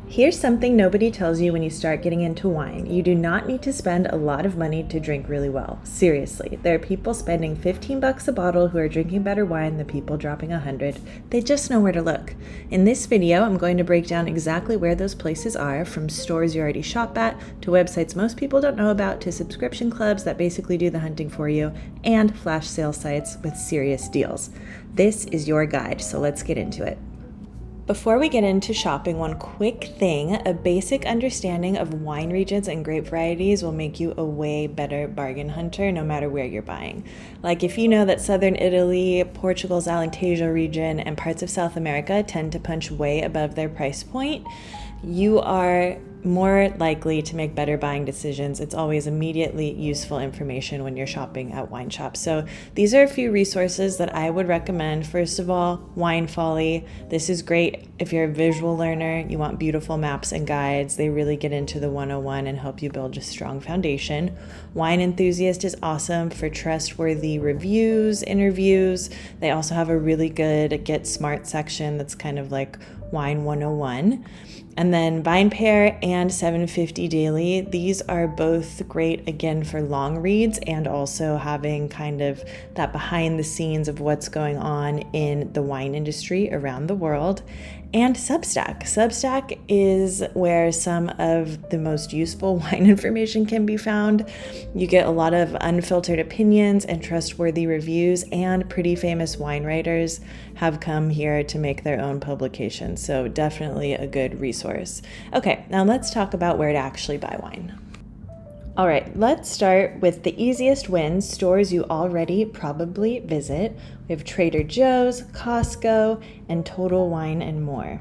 Here's something nobody tells you when you start getting into wine. You do not need to spend a lot of money to drink really well. Seriously, there are people spending $15 a bottle who are drinking better wine than people dropping $100. They just know where to look. In this video, I'm going to break down exactly where those places are, from stores you already shop at, to websites most people don't know about, to subscription clubs that basically do the hunting for you, and flash sale sites with serious deals. This is your guide, so let's get into it. Before we get into shopping, one quick thing: a basic understanding of wine regions and grape varieties will make you a way better bargain hunter no matter where you're buying. Like if you know that southern Italy, Portugal's Alentejo region, and parts of South America tend to punch way above their price point, you are more likely to make better buying decisions. It's always immediately useful information when you're shopping at wine shops. So these are a few resources that I would recommend. First of all, Wine Folly. This is great if you're a visual learner, you want beautiful maps and guides. They really get into the 101 and help you build a strong foundation. Wine Enthusiast is awesome for trustworthy reviews, interviews. They also have a really good Get Smart section that's kind of like Wine 101. And then VinePair and 750 Daily. These are both great, again, for long reads and also having kind of that behind the scenes of what's going on in the wine industry around the world. And Substack. Substack is where some of the most useful wine information can be found. You get a lot of unfiltered opinions and trustworthy reviews, and pretty famous wine writers have come here to make their own publications. So definitely a good resource. Okay, now let's talk about where to actually buy wine. All right, let's start with the easiest wins, stores you already probably visit. We have Trader Joe's, Costco, and Total Wine and More.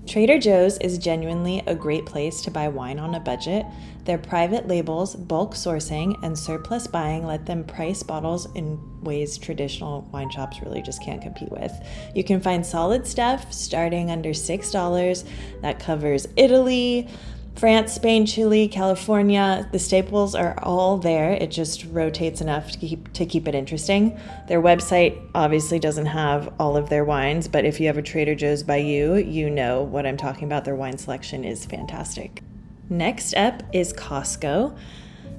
Trader Joe's is genuinely a great place to buy wine on a budget. Their private labels, bulk sourcing, and surplus buying let them price bottles in ways traditional wine shops really just can't compete with. You can find solid stuff starting under $6 that covers Italy, France, Spain, Chile, California. The staples are all there. It just rotates enough to keep it interesting. Their website obviously doesn't have all of their wines, but if you have a Trader Joe's by you, you know what I'm talking about. Their wine selection is fantastic. Next up is Costco.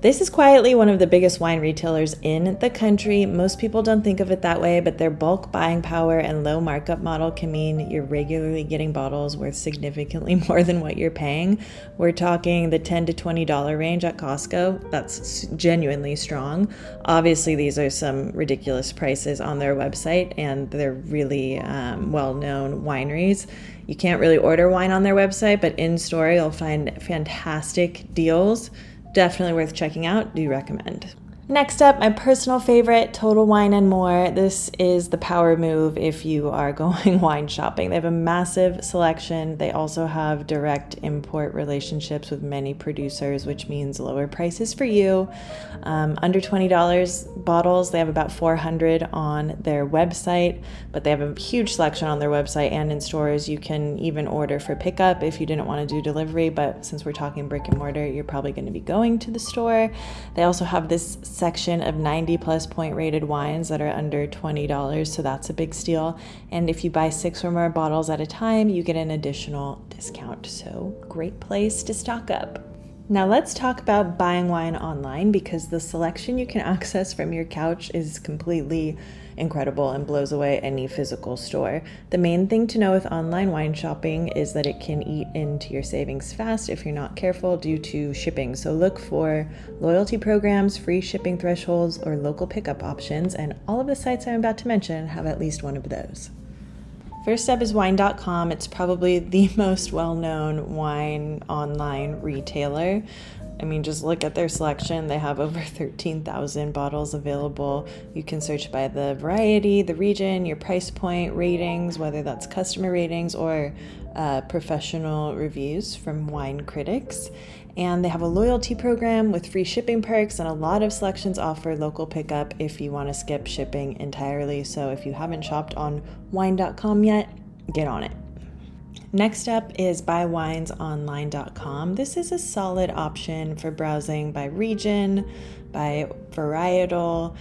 This is quietly one of the biggest wine retailers in the country. Most people don't think of it that way, but their bulk buying power and low markup model can mean you're regularly getting bottles worth significantly more than what you're paying. We're talking the $10 to $20 range at Costco. That's genuinely strong. Obviously, these are some ridiculous prices on their website, and they're really well-known wineries. You can't really order wine on their website, but in-store you'll find fantastic deals. Definitely worth checking out. Do recommend. Next up, my personal favorite, Total Wine and More. This is the power move if you are going wine shopping. They have a massive selection. They also have direct import relationships with many producers, which means lower prices for you. Under $20 bottles. They have about 400 on their website, but they have a huge selection on their website and in stores. You can even order for pickup if you didn't want to do delivery, but since we're talking brick and mortar, you're probably going to be going to the store. They also have this section of 90 plus point rated wines that are under $20, so that's a big steal. And if you buy 6 or more bottles at a time, you get an additional discount. So great place to stock up. Now let's talk about buying wine online, because the selection you can access from your couch is completely incredible and blows away any physical store. The main thing to know with online wine shopping is that it can eat into your savings fast if you're not careful due to shipping. So look for loyalty programs, free shipping thresholds, or local pickup options, and all of the sites I'm about to mention have at least one of those. First up is wine.com. It's probably the most well-known wine online retailer. I mean, just look at their selection. They have over 13,000 bottles available. You can search by the variety, the region, your price point, ratings, whether that's customer ratings or professional reviews from wine critics. And they have a loyalty program with free shipping perks, and a lot of selections offer local pickup if you want to skip shipping entirely. So if you haven't shopped on wine.com yet, get on it. Next up is buywinesonline.com. This is a solid option for browsing by region, by varietal.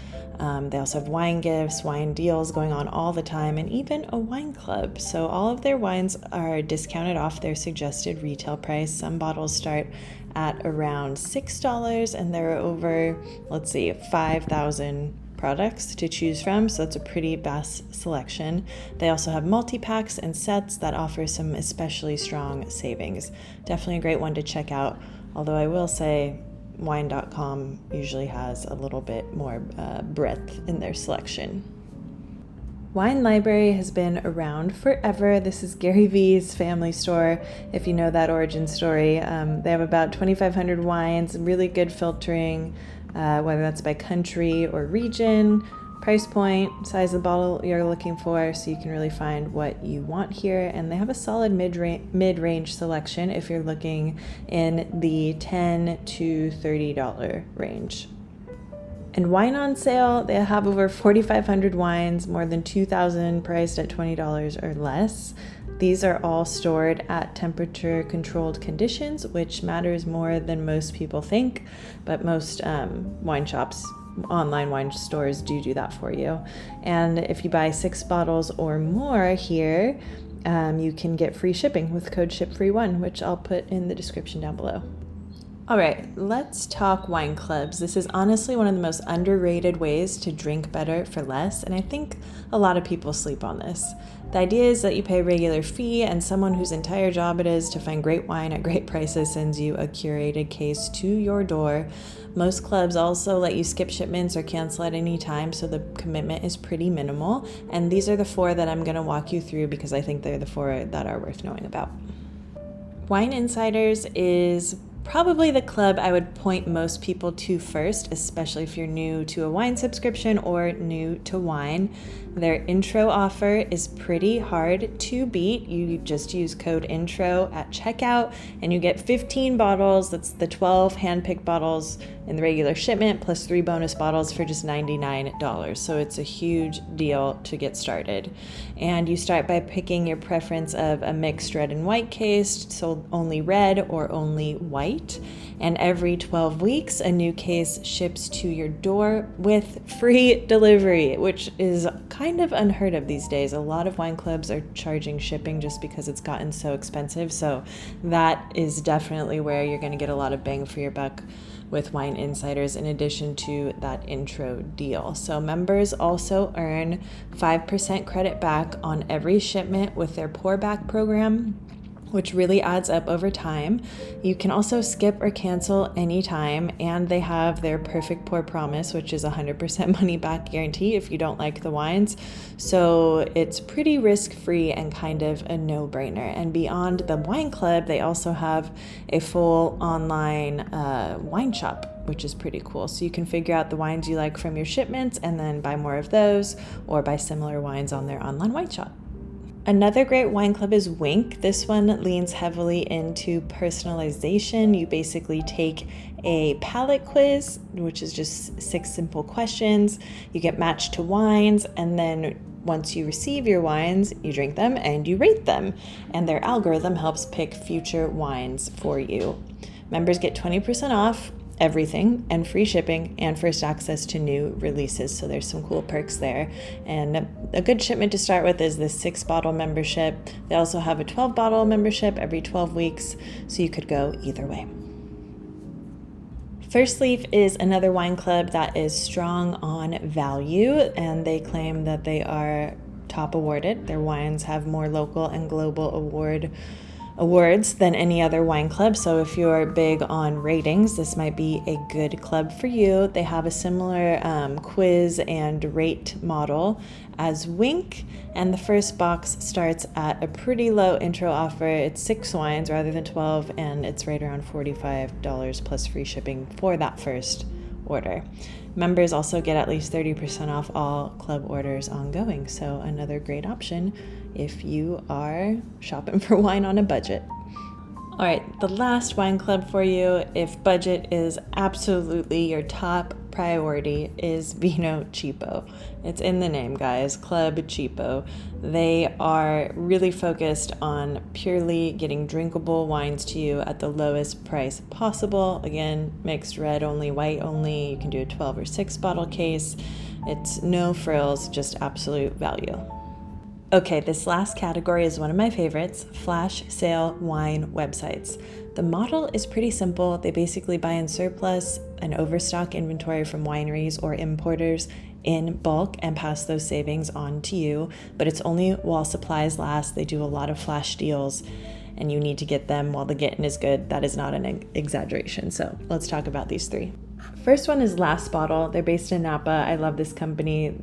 They also have wine gifts, wine deals going on all the time, and even a wine club. So all of their wines are discounted off their suggested retail price. Some bottles start at around $6, and there are over, 5,000 products to choose from, so it's a pretty vast selection. They also have multi-packs and sets that offer some especially strong savings. Definitely a great one to check out, although I will say wine.com usually has a little bit more breadth in their selection. Wine Library has been around forever. This is Gary Vee's family store, if you know that origin story. They have about 2,500 wines, really good filtering, whether that's by country or region, price point, size of the bottle you're looking for, so you can really find what you want here. And they have a solid mid-range selection if you're looking in the $10 to $30 range. And wine on sale, they have over 4,500 wines, more than 2,000 priced at $20 or less. These are all stored at temperature-controlled conditions, which matters more than most people think, but most wine shops, online wine stores do that for you. And if you buy 6 bottles or more here, you can get free shipping with code SHIPFREE1, which I'll put in the description down below. All right, let's talk wine clubs. This is honestly one of the most underrated ways to drink better for less, and I think a lot of people sleep on this. The idea is that you pay a regular fee, and someone whose entire job it is to find great wine at great prices sends you a curated case to your door. Most clubs also let you skip shipments or cancel at any time, so the commitment is pretty minimal. And these are the 4 that I'm going to walk you through because I think they're the 4 that are worth knowing about. Wine Insiders is probably the club I would point most people to first, especially if you're new to a wine subscription or new to wine. Their intro offer is pretty hard to beat. You just use code INTRO at checkout and you get 15 bottles. That's the 12 hand-picked bottles in the regular shipment plus 3 bonus bottles for just $99. So it's a huge deal to get started. And you start by picking your preference of a mixed red and white case, so only red or only white. And every 12 weeks, a new case ships to your door with free delivery, which is kind of unheard of these days. A lot of wine clubs are charging shipping just because it's gotten so expensive. So that is definitely where you're going to get a lot of bang for your buck with Wine Insiders, in addition to that intro deal. So members also earn 5% credit back on every shipment with their pour back program, which really adds up over time. You can also skip or cancel anytime, and they have their perfect pour promise, which is 100% money back guarantee if you don't like the wines. So it's pretty risk-free and kind of a no-brainer. And beyond the wine club, they also have a full online wine shop, which is pretty cool. So you can figure out the wines you like from your shipments and then buy more of those or buy similar wines on their online wine shop. Another great wine club is Wink. This one leans heavily into personalization. You basically take a palate quiz, which is just 6 simple questions. You get matched to wines, and then once you receive your wines, you drink them and you rate them. And their algorithm helps pick future wines for you. Members get 20% off everything and free shipping and first access to new releases. So there's some cool perks there. And a good shipment to start with is this 6-bottle membership. They also have a 12-bottle membership every 12 weeks. So you could go either way. First Leaf is another wine club that is strong on value, and they claim that they are top awarded. Their wines have more local and global awards than any other wine club. So if you're big on ratings, this might be a good club for you. They have a similar quiz and rate model as Wink, and the first box starts at a pretty low intro offer. It's 6 wines rather than 12, and it's right around $45 plus free shipping for that first order. Members also get at least 30% off all club orders ongoing, so another great option if you are shopping for wine on a budget. All right, the last wine club for you, if budget is absolutely your top priority, is Vino Cheapo. It's in the name, guys, Club Cheapo. They are really focused on purely getting drinkable wines to you at the lowest price possible. Again, mixed red only, white only. You can do a 12 or 6 bottle case. It's no frills, just absolute value. Okay, this last category is one of my favorites, flash sale wine websites. The model is pretty simple. They basically buy in surplus and overstock inventory from wineries or importers in bulk and pass those savings on to you, but it's only while supplies last. They do a lot of flash deals and you need to get them while the getting is good. That is not an exaggeration. So let's talk about these three. First one is Last Bottle. They're based in Napa. I love this company.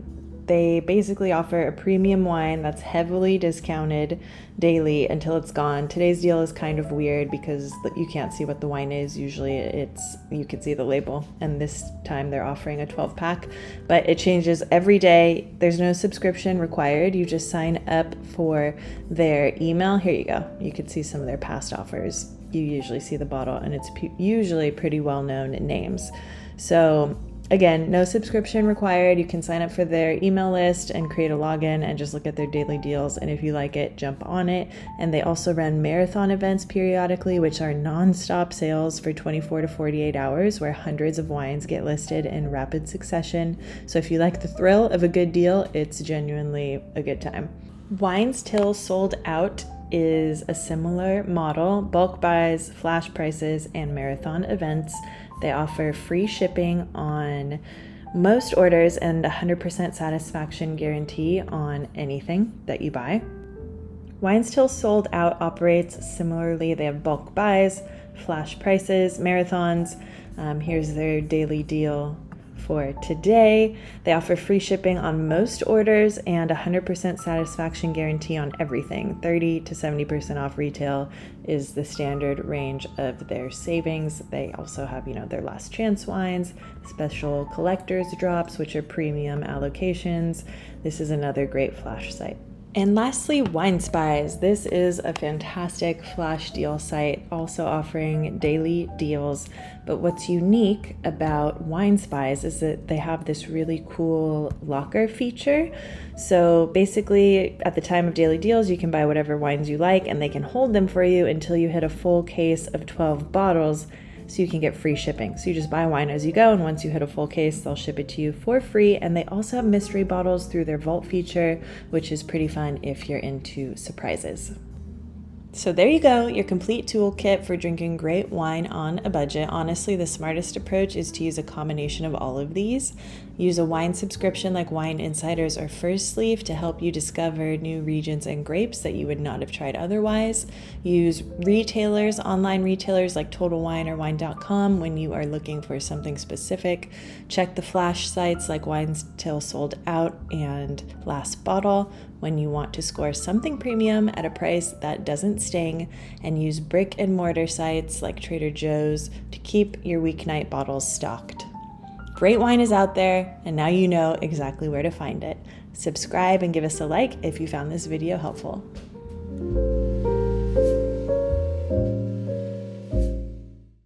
They basically offer a premium wine that's heavily discounted daily until it's gone. Today's deal is kind of weird because you can't see what the wine is. Usually you can see the label, and this time they're offering a 12-pack, but it changes every day. There's no subscription required. You just sign up for their email. Here you go. You can see some of their past offers. You usually see the bottle, and it's usually pretty well-known names. So again, no subscription required. You can sign up for their email list and create a login and just look at their daily deals. And if you like it, jump on it. And they also run marathon events periodically, which are non-stop sales for 24 to 48 hours, where hundreds of wines get listed in rapid succession. So if you like the thrill of a good deal, it's genuinely a good time. Wines Till Sold Out is a similar model, bulk buys, flash prices, and marathon events. They offer free shipping on most orders and 100% satisfaction guarantee on anything that you buy. Wines Till Sold Out operates similarly. They have bulk buys, flash prices, marathons. Here's their daily deal for today. They offer free shipping on most orders and 100% satisfaction guarantee on everything. 30 to 70% off retail is the standard range of their savings. They also have, their last chance wines, special collector's drops, which are premium allocations. This is another great flash site. And lastly, Wine Spies. This is a fantastic flash deal site, also offering daily deals. But what's unique about Wine Spies is that they have this really cool locker feature. So basically, at the time of daily deals, you can buy whatever wines you like, and they can hold them for you until you hit a full case of 12 bottles. So you can get free shipping. So you just buy wine as you go, and once you hit a full case, they'll ship it to you for free. And they also have mystery bottles through their vault feature, which is pretty fun if you're into surprises. So there you go, your complete toolkit for drinking great wine on a budget. Honestly, the smartest approach is to use a combination of all of these. Use a wine subscription like Wine Insiders or First Leaf to help you discover new regions and grapes that you would not have tried otherwise. Use retailers, online retailers like Total Wine or Wine.com when you are looking for something specific. Check the flash sites like Wines Till Sold Out and Last Bottle when you want to score something premium at a price that doesn't sting, and use brick and mortar sites like Trader Joe's to keep your weeknight bottles stocked. Great wine is out there, and now you know exactly where to find it. Subscribe and give us a like if you found this video helpful.